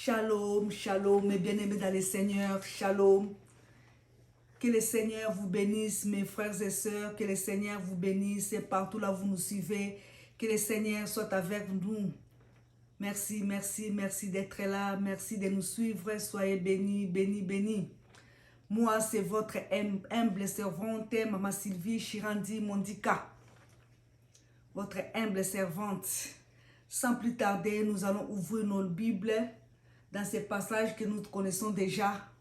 Shalom, shalom, mes bien-aimés dans le Seigneur, shalom. Que le Seigneur vous bénisse, mes frères et sœurs, que le Seigneur vous bénisse et partout là où vous nous suivez, que le Seigneur soit avec nous. Merci, merci, merci d'être là, merci de nous suivre, soyez bénis, bénis, bénis. Moi, c'est votre humble servante, Maman Sylvie Chirandi Mondika. Votre humble servante. Sans plus tarder, nous allons ouvrir nos Bibles dans ces passages que nous connaissons déjà.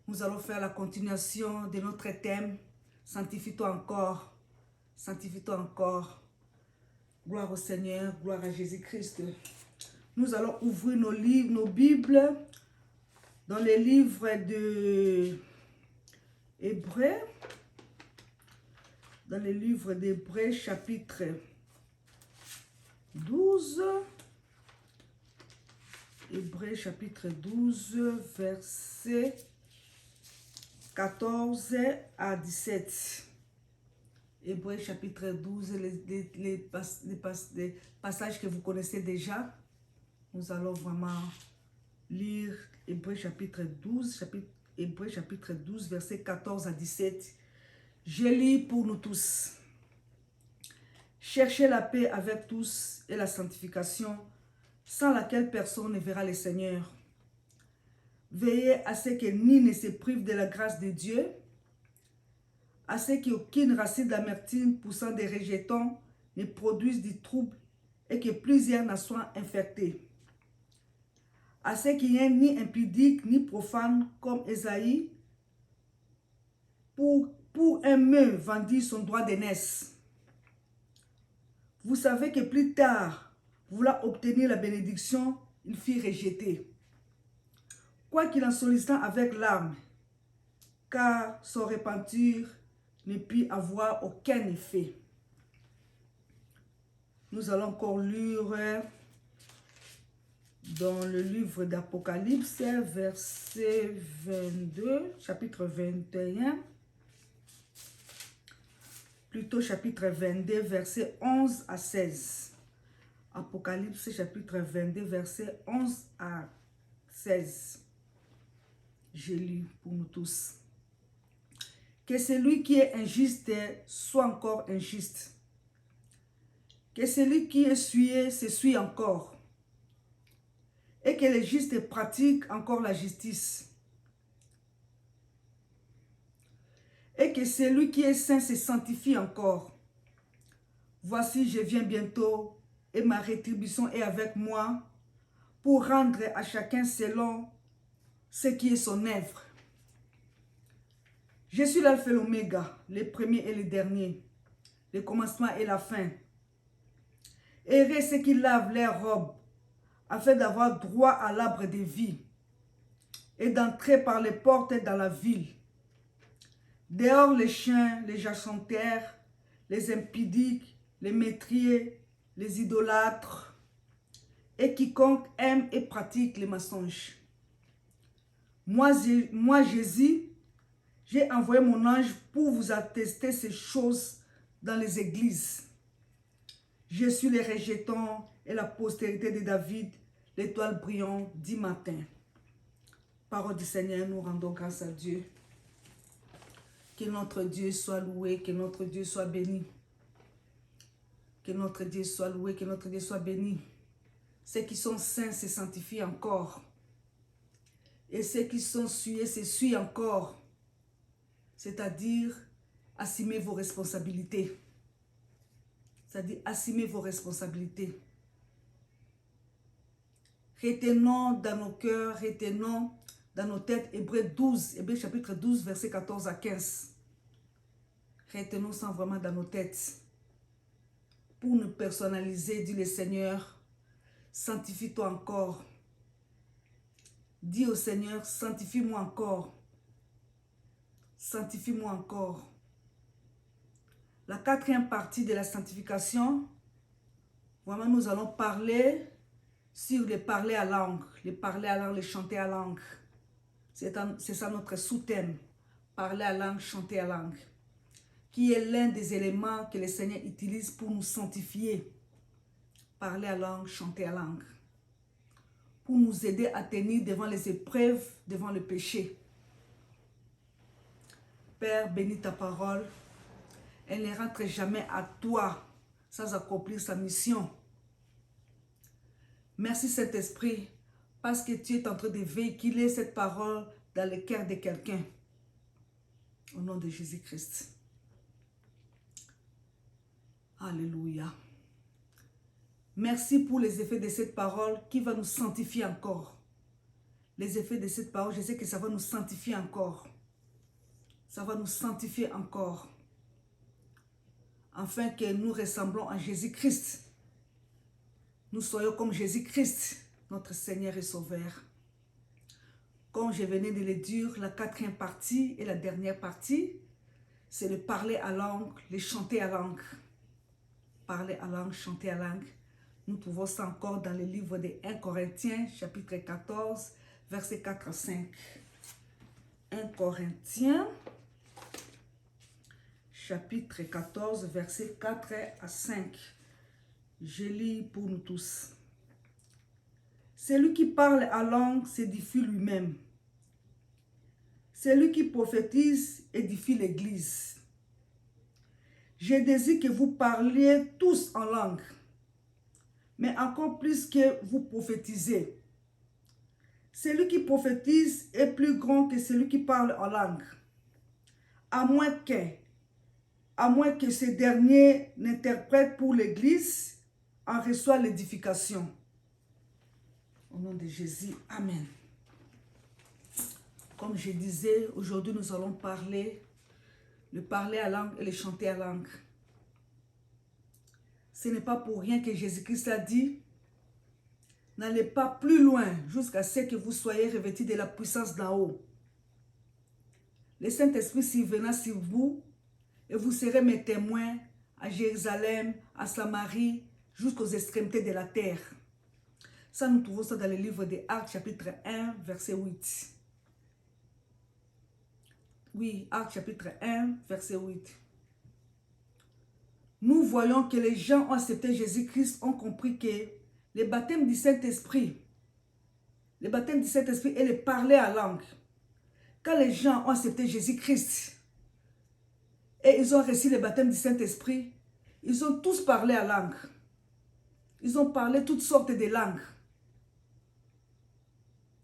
Nous allons faire la continuation de notre thème. Sanctifie-toi encore. Sanctifie-toi encore. Gloire au Seigneur, gloire à Jésus-Christ. Nous allons ouvrir nos livres, nos Bibles dans les livres de Hébreux. Dans les livres d'Hébreux, chapitre 12. Hébreux chapitre 12, versets 14 à 17. Hébreux chapitre 12, les passages que vous connaissez déjà. Nous allons vraiment lire Hébreux chapitre 12, Hébreux chapitre 12, versets 14 à 17. Je lis pour nous tous. Cherchez la paix avec tous et la sanctification, sans laquelle personne ne verra le Seigneur. Veillez à ce que ni ne se prive de la grâce de Dieu, à ce qu'aucune racine d'amertume poussant des rejetons ne produise du trouble et que plusieurs n'en soient infectés. À ce qu'il n'y ait ni impudique ni profane comme Ésaïe, pour un main vendit son droit d'aînesse. Vous savez que plus tard, voulant obtenir la bénédiction, il fut rejeté. Quoiqu'il en sollicitant avec larmes, car son repentir ne put avoir aucun effet. Nous allons encore lire dans le livre d'Apocalypse, verset 22, chapitre 21, plutôt chapitre 22, verset 11 à 16. Apocalypse chapitre 22, verset 11 à 16. J'ai lu pour nous tous. Que celui qui est injuste soit encore injuste. Que celui qui est souillé se souille encore. Et que les justes pratiquent encore la justice. Et que celui qui est saint se sanctifie encore. Voici, je viens bientôt. Et ma rétribution est avec moi pour rendre à chacun selon ce qui est son œuvre. Je suis l'alpha et l'oméga, le premier et le dernier, le commencement et la fin. Heureux ceux qui lavent leurs robes, afin d'avoir droit à l'arbre de vie et d'entrer par les portes dans la ville. Dehors les chiens, les jacentaires, les impudiques, les métriers, les idolâtres, et quiconque aime et pratique les mensonges. Moi Jésus, j'ai envoyé mon ange pour vous attester ces choses dans les églises. Je suis les rejetons et la postérité de David, l'étoile brillante du matin. Parole du Seigneur, nous rendons grâce à Dieu. Que notre Dieu soit loué, que notre Dieu soit béni. Que notre Dieu soit loué, que notre Dieu soit béni. Ceux qui sont saints se sanctifient encore. Et ceux qui sont souillés se souillent encore. C'est-à-dire, assumez vos responsabilités. C'est-à-dire, assumez vos responsabilités. Retenons dans nos cœurs, retenons dans nos têtes, Hébreux 12, Hébreux chapitre 12, verset 14 à 15. Retenons ça vraiment dans nos têtes. Pour nous personnaliser, dit le Seigneur, sanctifie-toi encore. Dis au Seigneur, sanctifie-moi encore. Sanctifie-moi encore. La quatrième partie de la sanctification, vraiment nous allons parler sur les parler à langue. Les parler à langue, les chanter à langue. C'est ça notre sous-thème. Parler à langue, chanter à langue. Qui est l'un des éléments que le Seigneur utilise pour nous sanctifier. Parler à langue, chanter à langue. pour nous aider à tenir devant les épreuves, devant le péché. Père, bénis ta parole. Elle ne rentre jamais à toi sans accomplir sa mission. Merci Saint-Esprit, parce que tu es en train de véhiculer cette parole dans le cœur de quelqu'un. Au nom de Jésus-Christ. Alléluia. Merci pour les effets de cette parole qui va nous sanctifier encore. Les effets de cette parole, je sais que ça va nous sanctifier encore. Ça va nous sanctifier encore. Afin que nous ressemblons à Jésus-Christ. Nous soyons comme Jésus-Christ, notre Seigneur et Sauveur. Comme je venais de le dire, la quatrième partie et la dernière partie, c'est le parler à langue, le chanter à langue. Parler à langue, chanter à langue. Nous trouvons ça encore dans le livre de 1 Corinthiens, chapitre 14, versets 4 à 5. 1 Corinthiens, chapitre 14, versets 4 à 5. Je lis pour nous tous. Celui qui parle à langue s'édifie lui-même. Celui qui prophétise édifie l'Église. Je désire que vous parliez tous en langue, mais encore plus que vous prophétisez. Celui qui prophétise est plus grand que celui qui parle en langue, à moins que ce dernier n'interprète pour l'Église, en reçoit l'édification. Au nom de Jésus, Amen. Comme je disais, aujourd'hui nous allons parler, le parler à langue et le chanter à langue. Ce n'est pas pour rien que Jésus-Christ a dit, n'allez pas plus loin jusqu'à ce que vous soyez revêtus de la puissance d'en haut. Le Saint-Esprit surviendra sur vous et vous serez mes témoins à Jérusalem, à Samarie, jusqu'aux extrémités de la terre. Ça, nous trouvons ça dans le livre des Actes, chapitre 1, verset 8. Oui, Actes, chapitre 1, verset 8. Nous voyons que les gens ont accepté Jésus-Christ, ont compris que le baptême du Saint-Esprit, est le parler à langue. Quand les gens ont accepté Jésus-Christ et ils ont reçu le baptême du Saint-Esprit, ils ont tous parlé à langue. Ils ont parlé toutes sortes de langues.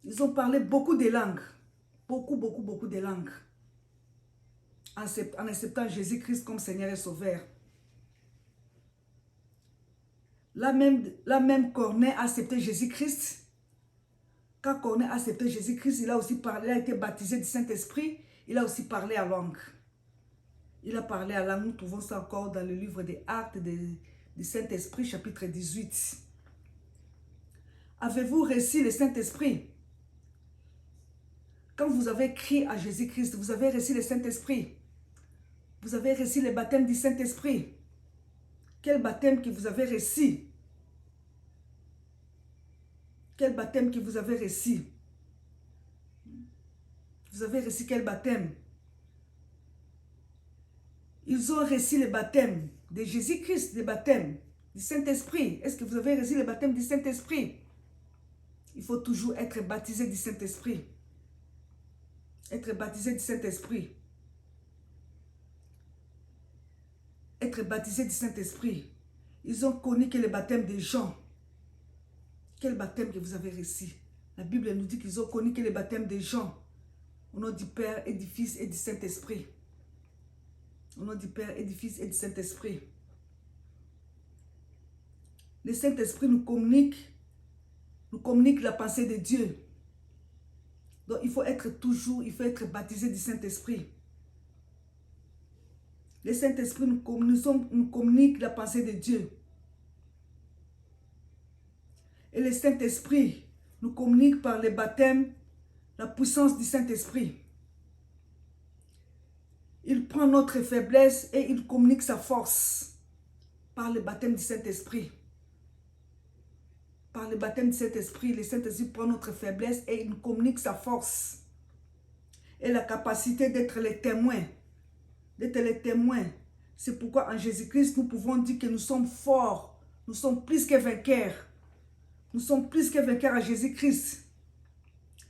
Ils ont parlé beaucoup de langues. Beaucoup de langues. En acceptant Jésus-Christ comme Seigneur et Sauveur. La même Corneille a accepté Jésus-Christ. Quand Corneille a accepté Jésus-Christ, il a aussi parlé, il a été baptisé du Saint-Esprit. Il a aussi parlé à langue. Il a parlé à langue. Nous trouvons ça encore dans le livre des Actes du Saint-Esprit, chapitre 18. Avez-vous reçu le Saint-Esprit? Quand vous avez crié à Jésus-Christ, vous avez reçu le Saint-Esprit. Vous avez reçu le baptême du Saint-Esprit. Quel baptême que vous avez reçu? Quel baptême que vous avez reçu? Vous avez reçu quel baptême? Ils ont reçu le baptême de Jésus-Christ, le baptême du Saint-Esprit. Est-ce que vous avez reçu le baptême du Saint-Esprit? Il faut toujours être baptisé du Saint-Esprit. Être baptisé du Saint-Esprit. Être baptisé du Saint-Esprit. Ils ont connu que le baptême des gens. Quel baptême que vous avez reçu? La Bible nous dit qu'ils ont connu que le baptême des gens. Au nom du Père et du Fils et du Saint-Esprit. Au nom du Père et du Fils et du Saint-Esprit. Le Saint-Esprit nous communique la pensée de Dieu. Donc il faut être baptisé du Saint-Esprit. Le Saint-Esprit nous communique la pensée de Dieu. Et le Saint-Esprit nous communique par le baptême la puissance du Saint-Esprit. Il prend notre faiblesse et il communique sa force par le baptême du Saint-Esprit. Par le baptême du Saint-Esprit, le Saint-Esprit prend notre faiblesse et il nous communique sa force. Et la capacité d'être les témoins. D'être les témoins. C'est pourquoi en Jésus-Christ, nous pouvons dire que nous sommes forts. Nous sommes plus que vainqueurs. Nous sommes plus que vainqueurs à Jésus-Christ.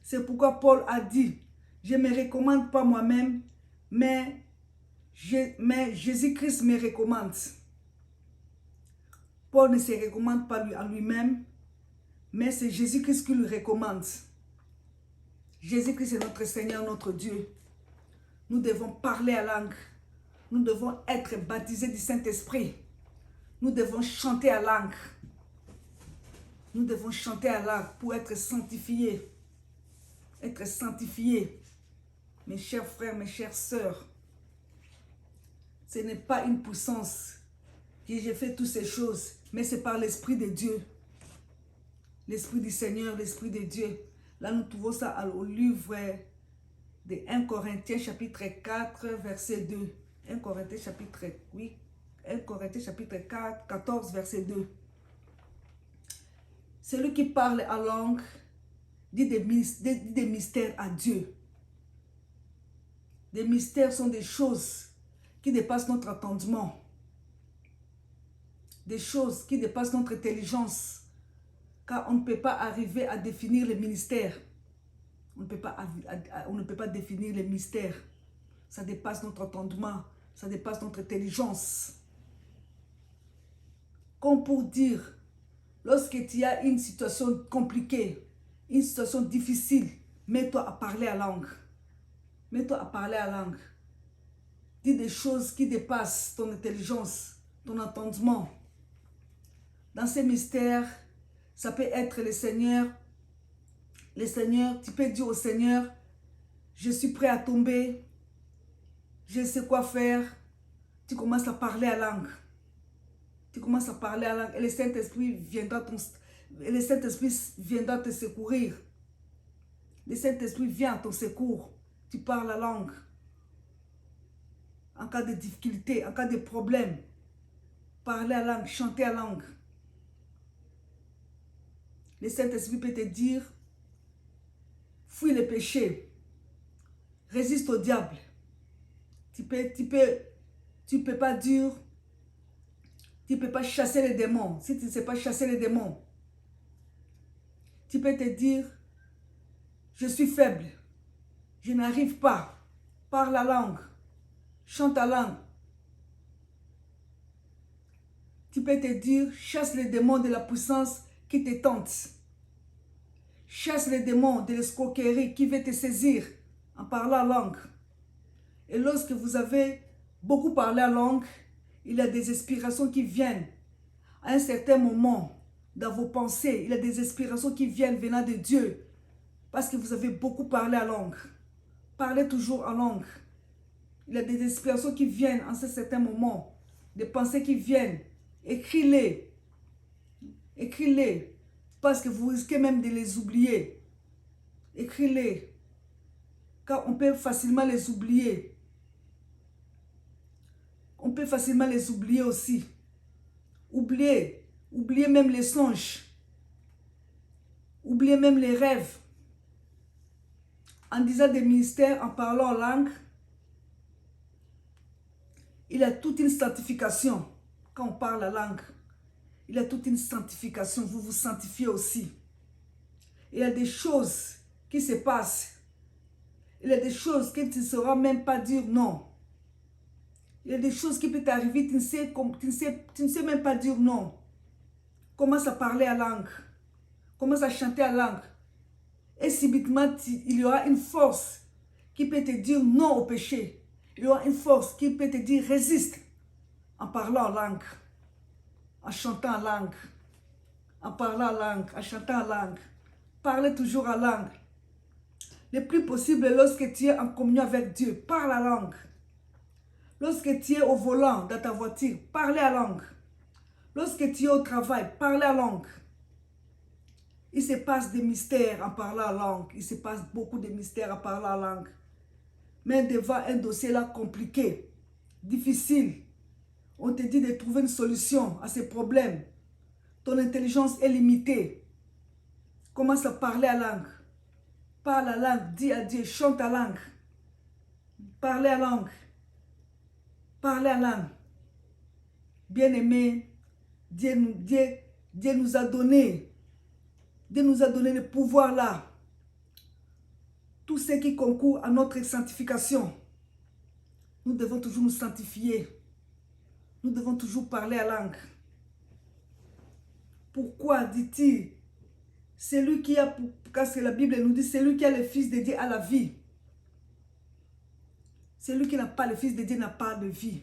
C'est pourquoi Paul a dit, je ne me recommande pas moi-même, mais Jésus-Christ me recommande. Paul ne se recommande pas en lui-même, mais c'est Jésus-Christ qui lui recommande. Jésus-Christ est notre Seigneur, notre Dieu. Nous devons parler à langue. Nous devons être baptisés du Saint-Esprit. Nous devons chanter à langue. Nous devons chanter à langue pour être sanctifiés. Être sanctifiés. Mes chers frères, mes chères sœurs, ce n'est pas une puissance que j'ai fait toutes ces choses, mais c'est par l'Esprit de Dieu. L'Esprit du Seigneur, l'Esprit de Dieu. Là, nous trouvons ça au livre de 1 Corinthiens chapitre 4, verset 2. 1 Corinthiens chapitre 4, 14, verset 2. Celui qui parle en langue dit des mystères à Dieu. Des mystères sont des choses qui dépassent notre entendement. Des choses qui dépassent notre intelligence. Car on ne peut pas arriver à définir les mystères. On ne peut pas définir les mystères. Ça dépasse notre entendement. Ça dépasse notre intelligence. Comme pour dire, lorsque tu as une situation compliquée, une situation difficile, mets-toi à parler à langue. Mets-toi à parler à langue. Dis des choses qui dépassent ton intelligence, ton entendement. Dans ces mystères, ça peut être le Seigneur. Le Seigneur, tu peux dire au Seigneur, je suis prêt à tomber. Je sais quoi faire. Tu commences à parler à langue. Tu commences à parler à langue et le Saint-Esprit viendra te secourir. Le Saint-Esprit vient à ton secours. Tu parles la langue. En cas de difficulté, en cas de problème, parler à langue, chanter à langue. Le Saint-Esprit peut te dire, fuis le péché, résiste au diable. Tu peux pas dire, tu ne peux pas chasser les démons. Si tu ne sais pas chasser les démons, tu peux te dire, je suis faible, je n'arrive pas, parle la langue, chante la langue. Tu peux te dire, chasse les démons de la puissance qui te tente. Chasse les démons de l'escroquerie qui veut te saisir en parlant la langue. Et lorsque vous avez beaucoup parlé la langue, il y a des inspirations qui viennent à un certain moment dans vos pensées. Il y a des inspirations qui viennent venant de Dieu parce que vous avez beaucoup parlé la langue. Parlez toujours en langue. Il y a des inspirations qui viennent en ce certain moment, des pensées qui viennent. Écris-les. Écris-les. Parce que vous risquez même de les oublier. Écris-les. Car on peut facilement les oublier. On peut facilement les oublier aussi. Oublier même les songes. Oublier même les rêves. En disant des mystères, en parlant en langue, il y a toute une sanctification. Quand on parle la langue, il y a toute une sanctification. Vous vous sanctifiez aussi. Il y a des choses qui se passent. Il y a des choses que tu ne sauras même pas dire non. Il y a des choses qui peuvent t'arriver, tu ne sais même pas dire non. Commence à parler à langue. Commence à chanter à langue. Et subitement, il y aura une force qui peut te dire non au péché. Il y aura une force qui peut te dire résiste en parlant en langue, en chantant en langue, en parlant en langue, en chantant en langue. Parlez toujours en langue. Le plus possible lorsque tu es en communion avec Dieu, parle la langue. Lorsque tu es au volant dans ta voiture, parlez la langue. Lorsque tu es au travail, parlez la langue. Il se passe des mystères en parlant la langue. Il se passe beaucoup de mystères en parlant la langue. Mais devant un dossier là compliqué, difficile, on te dit de trouver une solution à ces problèmes. Ton intelligence est limitée. Commence à parler la langue. Parle la langue, dis à Dieu, chante la langue. Parlez la langue. Parlez la langue. Bien-aimé, Dieu nous a donné Dieu nous a donné le pouvoir là. Tout ce qui concourt à notre sanctification. Nous devons toujours nous sanctifier. Nous devons toujours parler à langue. Pourquoi dit-il? Celui qui a, parce que la Bible nous dit, celui qui a le Fils de Dieu a la vie. Celui qui n'a pas le Fils de Dieu n'a pas de vie.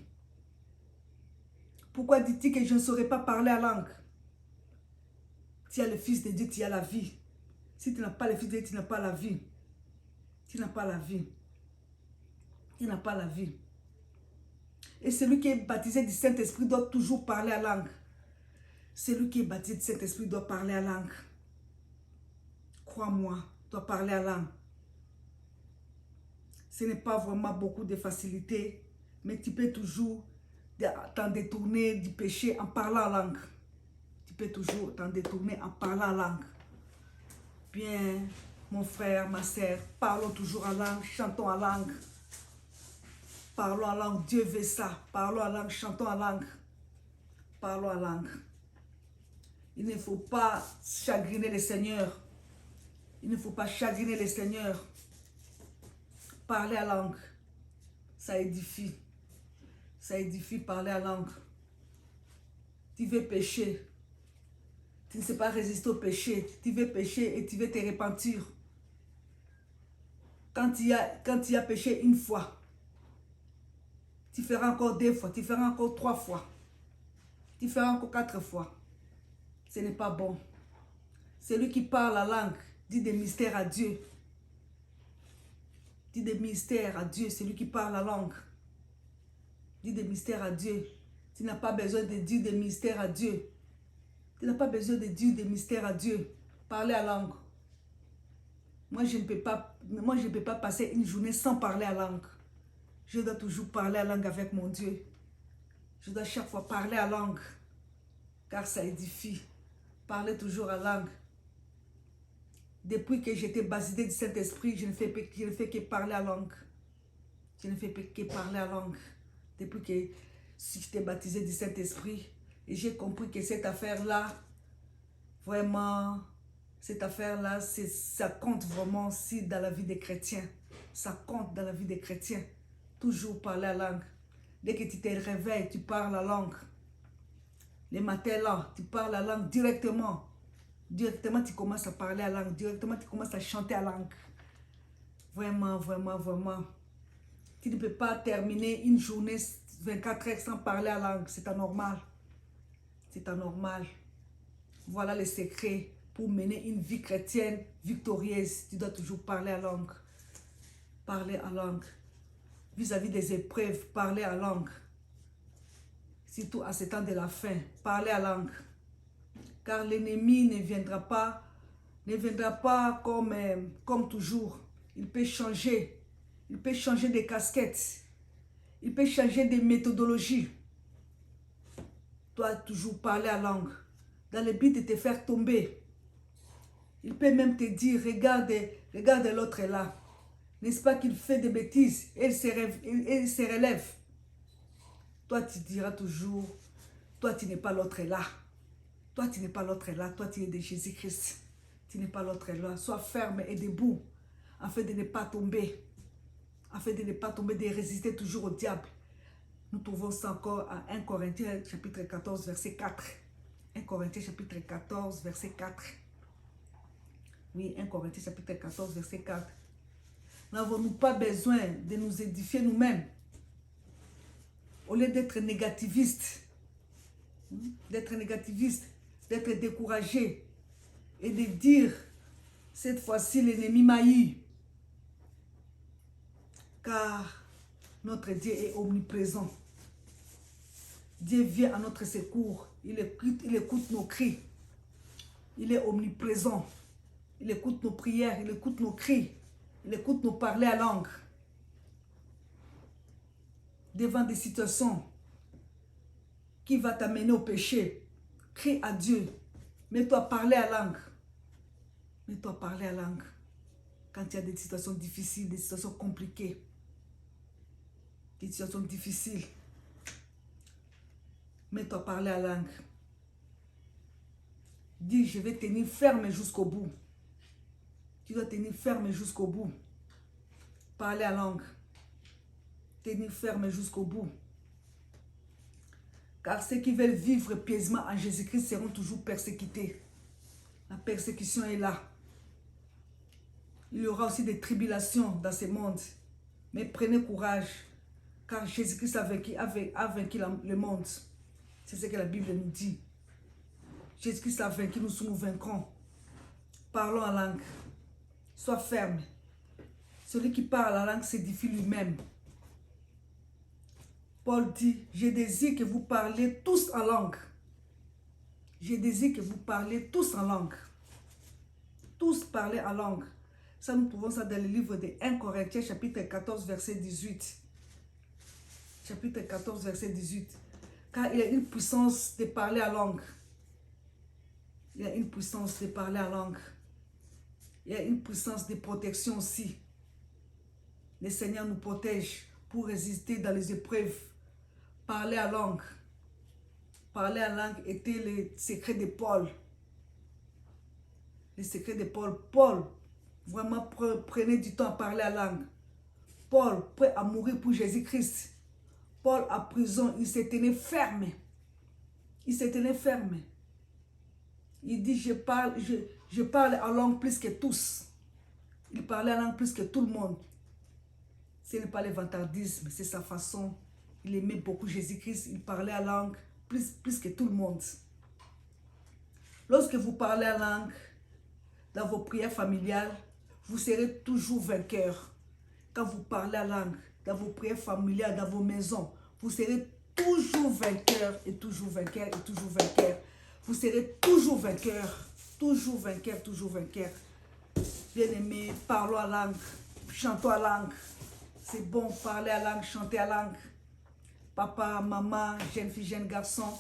Pourquoi dit-il que je ne saurais pas parler à langue? Tu as le Fils de Dieu, tu as la vie. Si tu n'as pas le Fils de Dieu, tu n'as pas la vie. Tu n'as pas la vie. Tu n'as pas la vie. Et celui qui est baptisé du Saint-Esprit doit toujours parler à langue. Celui qui est baptisé du Saint-Esprit doit parler à langue. Crois-moi, doit parler à langue. Ce n'est pas vraiment beaucoup de facilité, mais tu peux toujours t'en détourner du péché en parlant en langue. Tu peux toujours t'en détourner en parlant en langue. Bien, mon frère, ma soeur, parlons toujours en langue, chantons en langue. Parlons en langue, Dieu veut ça. Parlons en langue, chantons en langue. Parlons en langue. Il ne faut pas chagriner le Seigneur. Il ne faut pas chagriner le Seigneur. Parler en langue, ça édifie. Ça édifie parler en langue. Tu veux pécher. Tu ne sais pas résister au péché. Tu veux pécher et tu veux te repentir. Quand tu as péché une fois, tu feras encore 2 fois, tu feras encore 3 fois. Tu feras encore 4 fois. Ce n'est pas bon. Celui qui parle la langue dit des mystères à Dieu. Dit des mystères à Dieu, celui qui parle la langue. Dit des mystères à Dieu. Tu n'as pas besoin de dire des mystères à Dieu. Tu n'as pas besoin de dire des mystères à Dieu. Parler à langue. Moi, je ne peux pas passer une journée sans parler à langue. Je dois toujours parler à langue avec mon Dieu. Je dois chaque fois parler à langue. Car ça édifie. Parler toujours à langue. Depuis que j'étais baptisé du Saint-Esprit, je ne fais que parler à langue. Je ne fais que parler à langue. Depuis que j'étais baptisé du Saint-Esprit, et j'ai compris que cette affaire-là, vraiment, cette affaire-là, ça compte vraiment aussi dans la vie des chrétiens. Ça compte dans la vie des chrétiens. Toujours parler à langue. Dès que tu te réveilles, tu parles la langue. Les matins là, tu parles la langue directement. Directement, tu commences à parler à langue. Directement, tu commences à chanter à langue. Vraiment, vraiment, vraiment. Tu ne peux pas terminer une journée 24 heures sans parler à langue. C'est anormal. C'est anormal. Voilà le secret pour mener une vie chrétienne victorieuse. Tu dois toujours parler à langue. Parler à langue. Vis-à-vis des épreuves, parler à langue. Surtout à ce temps de la fin, parler à langue. Car l'ennemi ne viendra pas comme toujours. Il peut changer. Il peut changer de casquettes. Il peut changer de méthodologie. Toi, toujours parler à langue. Dans le but de te faire tomber. Il peut même te dire, regarde l'autre là. N'est-ce pas qu'il fait des bêtises et il se relève. Toi, tu diras toujours, toi, tu n'es pas l'autre là. Toi, tu n'es pas l'autre là. Toi, tu es de Jésus-Christ. Tu n'es pas l'autre là. Sois ferme et debout afin de ne pas tomber. Afin de ne pas tomber, de résister toujours au diable. Nous trouvons ça encore à 1 Corinthiens chapitre 14, verset 4. 1 Corinthiens chapitre 14, verset 4. Oui, 1 Corinthiens chapitre 14, verset 4. N'avons-nous pas besoin de nous édifier nous-mêmes au lieu d'être négativistes, d'être découragés et de dire, cette fois-ci l'ennemi m'a eu. Car notre Dieu est omniprésent. Dieu vient à notre secours. Il écoute nos cris. Il est omniprésent. Il écoute nos prières. Il écoute nos cris. Il écoute nos parler à langue. Devant des situations qui vont t'amener au péché, crie à Dieu. Mets-toi à parler à langue. Mets-toi à parler à langue. Quand il y a des situations difficiles, des situations compliquées, des situations difficiles, mets-toi à parler à langue. Dis, je vais tenir ferme jusqu'au bout. Tu dois tenir ferme jusqu'au bout. Parler à langue. Tenir ferme jusqu'au bout. Car ceux qui veulent vivre pieusement en Jésus-Christ seront toujours persécutés. La persécution est là. Il y aura aussi des tribulations dans ce monde. Mais prenez courage. Car Jésus-Christ a vaincu le monde. C'est ce que la Bible nous dit. Jésus-Christ a vaincu, nous vaincrons. Parlons en langue. Sois ferme. Celui qui parle la langue s'édifie lui-même. Paul dit, je désire que vous parlez tous en langue. Je désire que vous parlez tous en langue. Tous parler en langue. Ça, nous trouvons ça dans le livre de 1 Corinthiens, chapitre 14, verset 18. Chapitre 14, verset 18. Car il y a une puissance de parler en langue. Il y a une puissance de parler en langue. Il y a une puissance de protection aussi. Le Seigneur nous protège pour résister dans les épreuves. Parler en langue. Parler en langue était le secret de Paul. Le secret de Paul. Paul, vraiment prenez du temps à parler en langue. Paul, prêt à mourir pour Jésus-Christ. Paul, à prison, il s'est tenu ferme. Il s'est tenu ferme. Il dit, je parle en langue plus que tous. Il parlait en langue plus que tout le monde. Ce n'est pas le vantardisme, c'est sa façon. Il aimait beaucoup Jésus-Christ. Il parlait en langue plus que tout le monde. Lorsque vous parlez en langue, dans vos prières familiales, vous serez toujours vainqueur. Quand vous parlez en langue, dans vos prières familiales, dans vos maisons, vous serez toujours vainqueur et toujours vainqueur et toujours vainqueur. Vous serez toujours vainqueur, toujours vainqueur, toujours vainqueur. Bien-aimés, parlons en langue, chantons en langue. C'est bon, parler en langue, chanter en langue. Papa, maman, jeune fille, jeune garçon,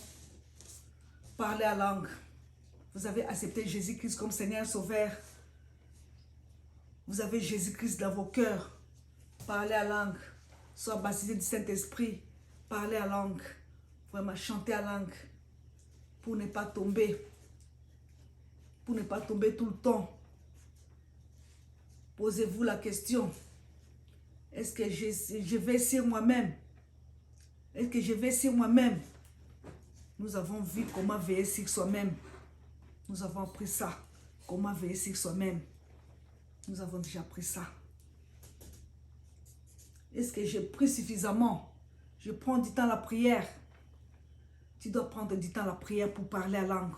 parlez en langue. Vous avez accepté Jésus-Christ comme Seigneur et Sauveur. Vous avez Jésus-Christ dans vos cœurs. Parlez en langue. Sois baptisé du Saint-Esprit. Parlez en langue. Vraiment, chantez en langue. Pour ne pas tomber. Pour ne pas tomber tout le temps. Posez-vous la question. Est-ce que je vais sur moi-même? Est-ce que je vais sur moi-même? Nous avons vu comment veiller sur soi-même. Nous avons appris ça. Comment veiller sur soi-même. Nous avons déjà appris ça. Est-ce que je prie suffisamment? Je prends du temps à la prière. Tu dois prendre du temps à la prière pour parler la langue.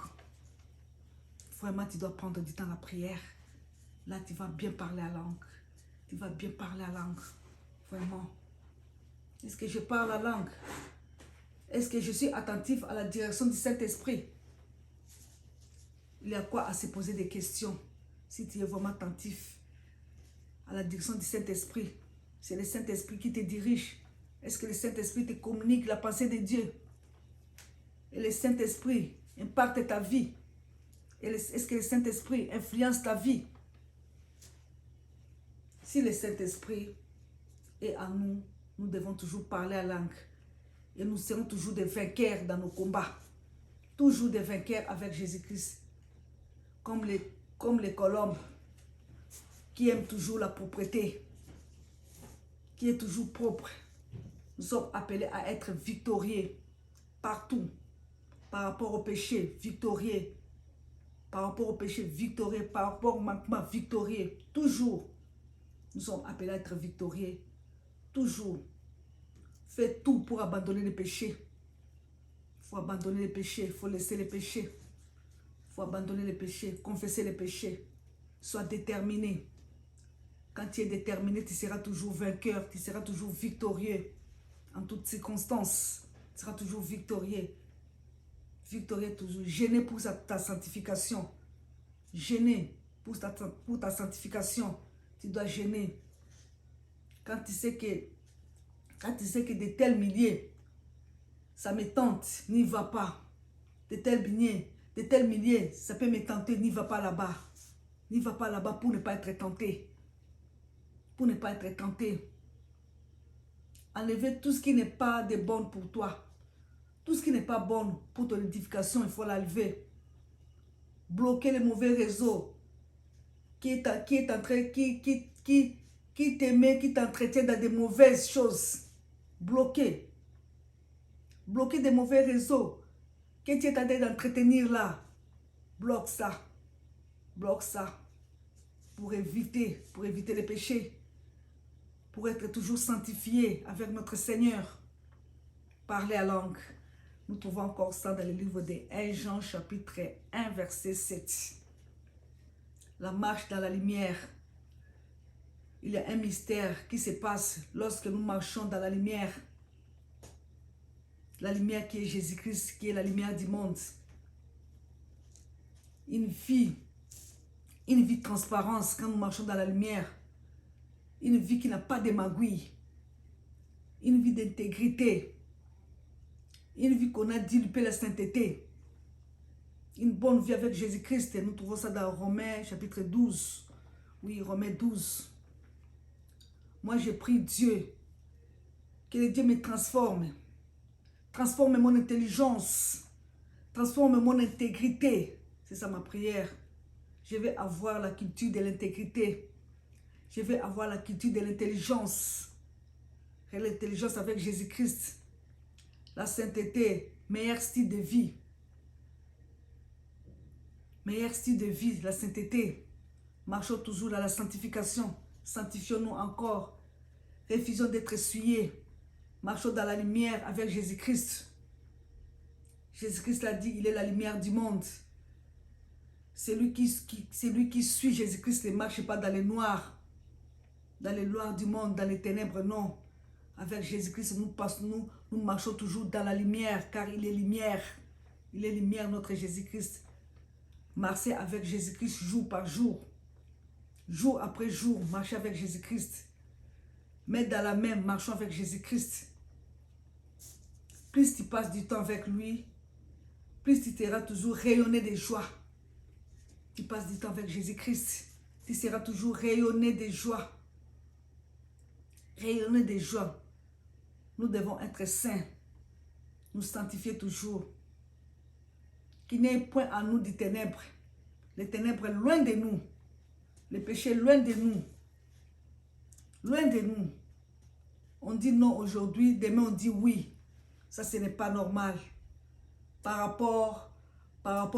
Vraiment, tu dois prendre du temps à la prière. Là, tu vas bien parler la langue. Tu vas bien parler la langue. Vraiment. Est-ce que je parle la langue? Est-ce que je suis attentif à la direction du Saint-Esprit? Il y a quoi à se poser des questions. Si tu es vraiment attentif à la direction du Saint-Esprit, c'est le Saint-Esprit qui te dirige. Est-ce que le Saint-Esprit te communique la pensée de Dieu? Et le Saint-Esprit impacte ta vie? Est-ce que le Saint-Esprit influence ta vie? Si le Saint-Esprit est en nous, nous devons toujours parler la langue. Et nous serons toujours des vainqueurs dans nos combats. Toujours des vainqueurs avec Jésus-Christ. Comme les colombes qui aiment toujours la propreté. Qui est toujours propre. Nous sommes appelés à être victorieux partout. Par rapport au péché, victorieux. Par rapport au péché, victorieux. Par rapport au manquement, victorieux. Toujours. Nous sommes appelés à être victorieux. Toujours. Fais tout pour abandonner le péché. Il faut abandonner le péché. Il faut laisser le péché. Il faut abandonner le péché. Confesser le péché. Sois déterminé. Quand tu es déterminé, tu seras toujours vainqueur. Tu seras toujours victorieux. En toutes circonstances. Tu seras toujours victorieux. Victorieux toujours. Gêné pour ta sanctification. Gêné pour ta sanctification. Tu dois gêner. Quand tu sais que de tels milliers, ça me tente, n'y va pas. De tels milliers, ça peut me tenter, n'y va pas là-bas. N'y va pas là-bas pour ne pas être tenté. Pour ne pas être tenté. Enlevez tout ce qui n'est pas de bon pour toi. Tout ce qui n'est pas bon pour ton édification, il faut l'enlever. Bloquer les mauvais réseaux qui t'aiment, qui t'entretiennent dans des mauvaises choses. Bloquer. Bloquer des mauvais réseaux que tu es en train d'entretenir là. Bloque ça. Bloque ça. Pour éviter les péchés. Pour être toujours sanctifié avec notre Seigneur. Parler à langue. Nous trouvons encore ça dans le livre de 1 Jean chapitre 1 verset 7. La marche dans la lumière. Il y a un mystère qui se passe lorsque nous marchons dans la lumière. La lumière qui est Jésus-Christ, qui est la lumière du monde. Une vie de transparence quand nous marchons dans la lumière. Une vie qui n'a pas de magouille. Une vie d'intégrité. Une vie qu'on a dilué la sainteté. Une bonne vie avec Jésus-Christ. Nous trouvons ça dans Romains chapitre 12. Oui, Romains 12. Moi, j'ai prie Dieu. Que le Dieu me transforme. Transforme mon intelligence. Transforme mon intégrité. C'est ça ma prière. Je vais avoir la culture de l'intégrité. Je vais avoir la culture de l'intelligence. Et l'intelligence avec Jésus-Christ. La sainteté, meilleur style de vie. Meilleur style de vie, la sainteté. Marchons toujours dans la sanctification. Sanctifions-nous encore. Refusons d'être essuyés. Marchons dans la lumière avec Jésus-Christ. Jésus-Christ a dit, il est la lumière du monde. Celui qui suit Jésus-Christ ne marche pas dans les noirs. Dans les noirs du monde, dans les ténèbres, non. Avec Jésus-Christ, nous marchons toujours dans la lumière, car il est lumière. Il est lumière, notre Jésus-Christ. Marcher avec Jésus-Christ jour par jour. Jour après jour, marcher avec Jésus-Christ. Mettre dans la main, marchons avec Jésus-Christ. Plus tu passes du temps avec lui, plus tu seras toujours rayonné de joie. Tu passes du temps avec Jésus-Christ, tu seras toujours rayonné de joie. Rayonner de joie. Nous devons être saints, nous sanctifier toujours. Qu'il n'y ait point en nous des ténèbres. Les ténèbres loin de nous. Les péchés loin de nous. Loin de nous. On dit non aujourd'hui, demain on dit oui. Ça, ce n'est pas normal. Par rapport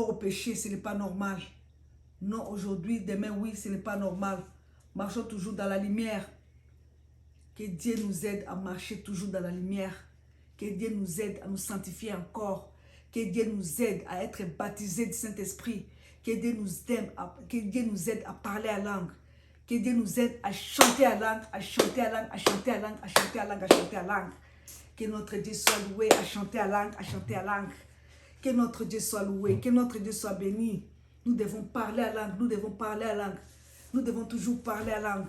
au péché, ce n'est pas normal. Non, aujourd'hui, demain oui, ce n'est pas normal. Marchons toujours dans la lumière. Que Dieu nous aide à marcher toujours dans la lumière. Que Dieu nous aide à nous sanctifier encore. Que Dieu nous aide à être baptisés du Saint-Esprit. Que Dieu nous aide à parler à langue. Que Dieu nous aide à chanter à langue, à chanter à langue, à chanter à langue, à chanter à langue, à chanter à langue. Que notre Dieu soit loué, à chanter à langue, à chanter à langue. Que notre Dieu soit loué, que notre Dieu soit béni. Nous devons parler à langue, nous devons parler à langue. Nous devons toujours parler à langue.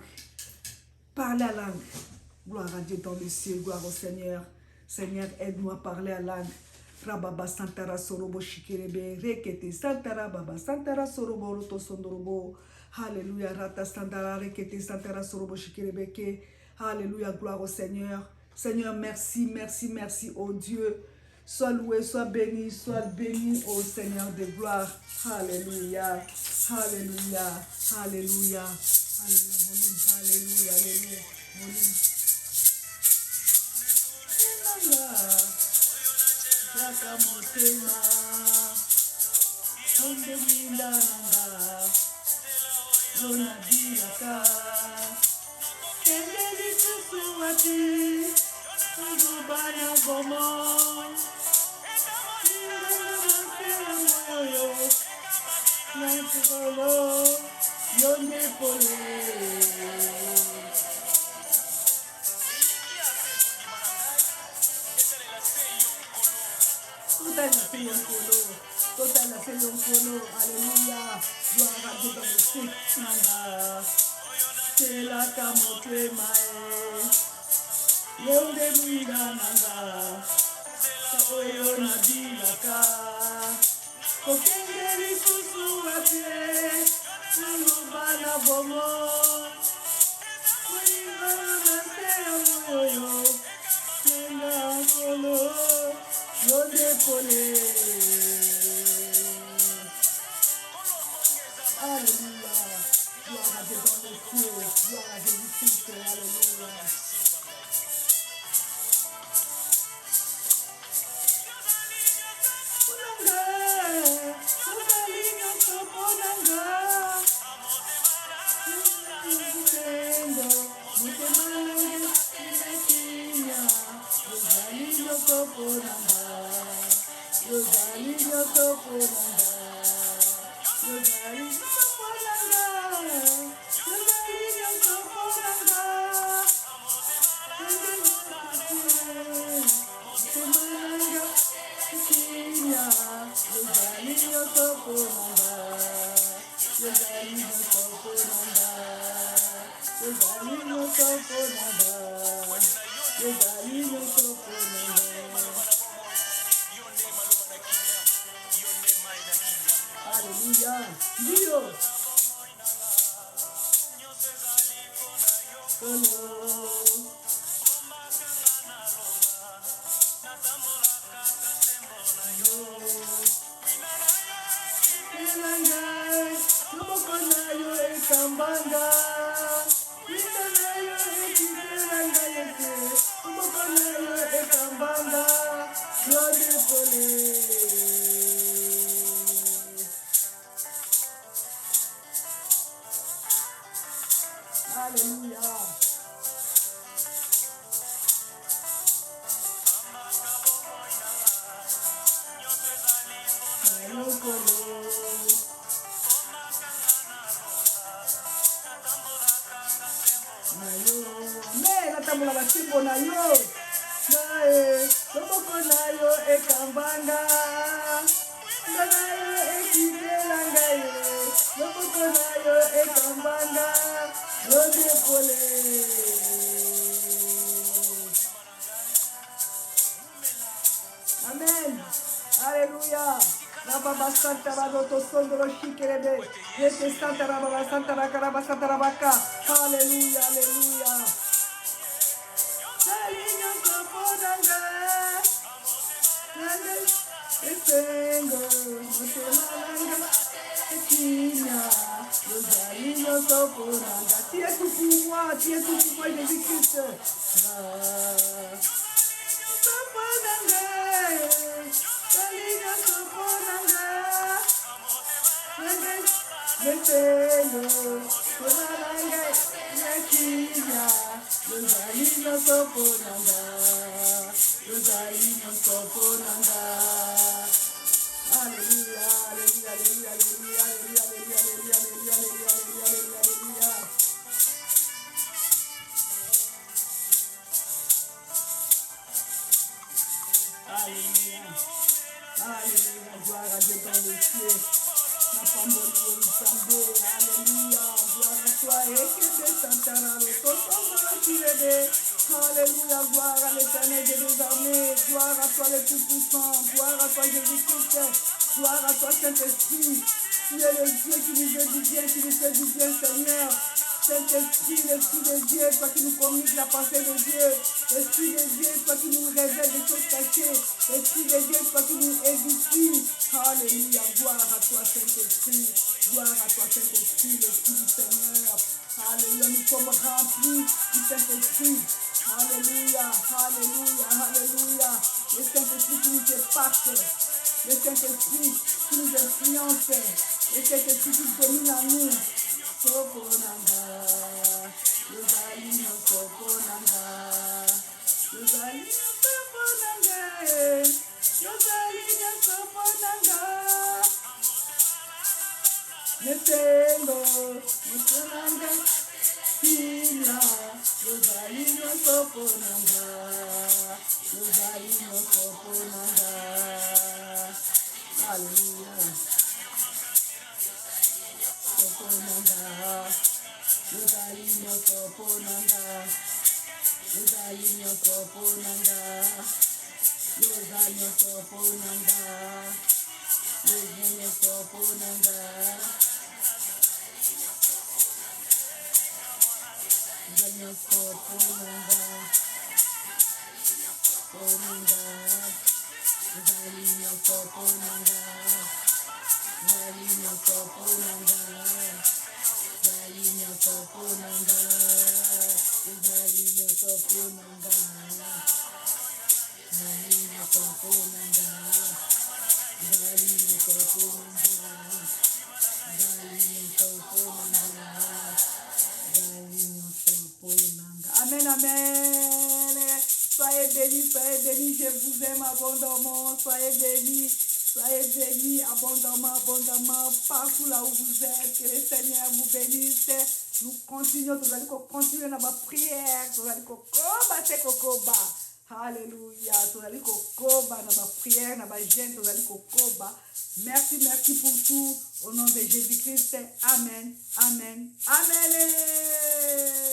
Parler à langue. Gloire à Dieu dans les cieux, gloire au Seigneur. Seigneur, aide-nous à parler à langue. Rababa Santara Sorobo Shikirebe, Rekete Santara Baba Santara Sorobo Roto Sondorobo. Alléluia, Rata Santara Rekete Santara Sorobo Shikirebe. Alléluia, gloire au Seigneur. Seigneur, merci, merci, merci, oh Dieu. Sois loué, sois béni, oh Seigneur de gloire. Alléluia, alléluia, alléluia, alléluia, alléluia, alléluia. Jaka motema, onde mindanga, lona diraka, kende litusuwati, uzubana gomo, moyo, nantigolo, yonde pole. Total la fait yon alléluia, gloire à Dieu dans le ciel, nanga, c'est la camote mae, yonde muida nanga, sa oyo na dilaka, kokenge lisusu apie, nulubana bomo, muinga na te moyo, nenga solo. Yonde pole, Gloire à Jésus-Christ. Alléluia. Alléluia. Dieu. Alléluia. Mais natambola basimbo na yo nae loboko na yo ekambanga na yo ekitela ngai loboko na yo ekambanga yo depole. Amen. Alléluia. Rababa Santa Radoto Sondoro Shikerebe. Yete Santa Rababa Santa Rakaraba Santa Rabaka. Alléluia, Alléluia. Salinyo Koponanga. Nande Esengo. Motemalanga. Ekina. Salinyo Koponanga. Tu es tout pour moi, tu es tout pour moi, Jésus-Christ. Koponanga. Salinyo Koponanga. Nande Esengo. Koponanga. Ekina. Rosalino Soponanga, Rosalino Soponanga. Alléluia, alléluia, alléluia, alléluia, alléluia, alléluia, alléluia, alléluia, alléluia, alléluia, alléluia. Alléluia, alléluia, gloire à Dieu dans le ciel. Alléluia, gloire à toi, et que des santarano, alléluia, gloire à l'éternel des armées, gloire à toi le Tout-Puissant, gloire à toi Jésus-Christ, gloire à toi Saint-Esprit, tu es le Dieu qui nous fait du bien, qui nous fait du bien, Seigneur. Saint-Esprit, l'Esprit de Dieu, toi qui nous communique la pensée de Dieu, l'Esprit de Dieu, toi qui nous révèle des choses cachées, l'Esprit de Dieu, toi qui nous édifies. Alléluia, gloire à toi Saint-Esprit, gloire à toi Saint-Esprit, l'Esprit du Seigneur. Alléluia, nous sommes remplis du Saint-Esprit. Alléluia, alléluia, alléluia. Le Saint-Esprit qui nous épate, le Saint-Esprit qui nous influence, le Saint-Esprit qui domine en nous. Soponanga, Rosalino Soponanga, Rosalino Soponanga, Rosalino Soponanga. Netengo, Soponanga, Sila, Rosalino Soponanga, Rosalino Soponanga. Alléluia. Soponanga, Rosalino Soponanga, Rosalino Soponanga, Rosalino Soponanga, Rosalino Soponanga, Rosalino Soponanga, Soponanga, Rosalino Soponanga. Soponanga, Rosalino Amen, amen. Soyez bénis, je vous aime abondamment. Soyez bénis abondamment, abondamment, partout là où vous êtes. Que le Seigneur vous bénisse. Nous continuons, nous allons continuer dans ma prière. Nous allons kokoba. Alléluia. Nous allons kokoba dans ma prière, dans ma gêne, nous allons kokoba. Merci, merci pour tout. Au nom de Jésus-Christ, amen, amen, amen.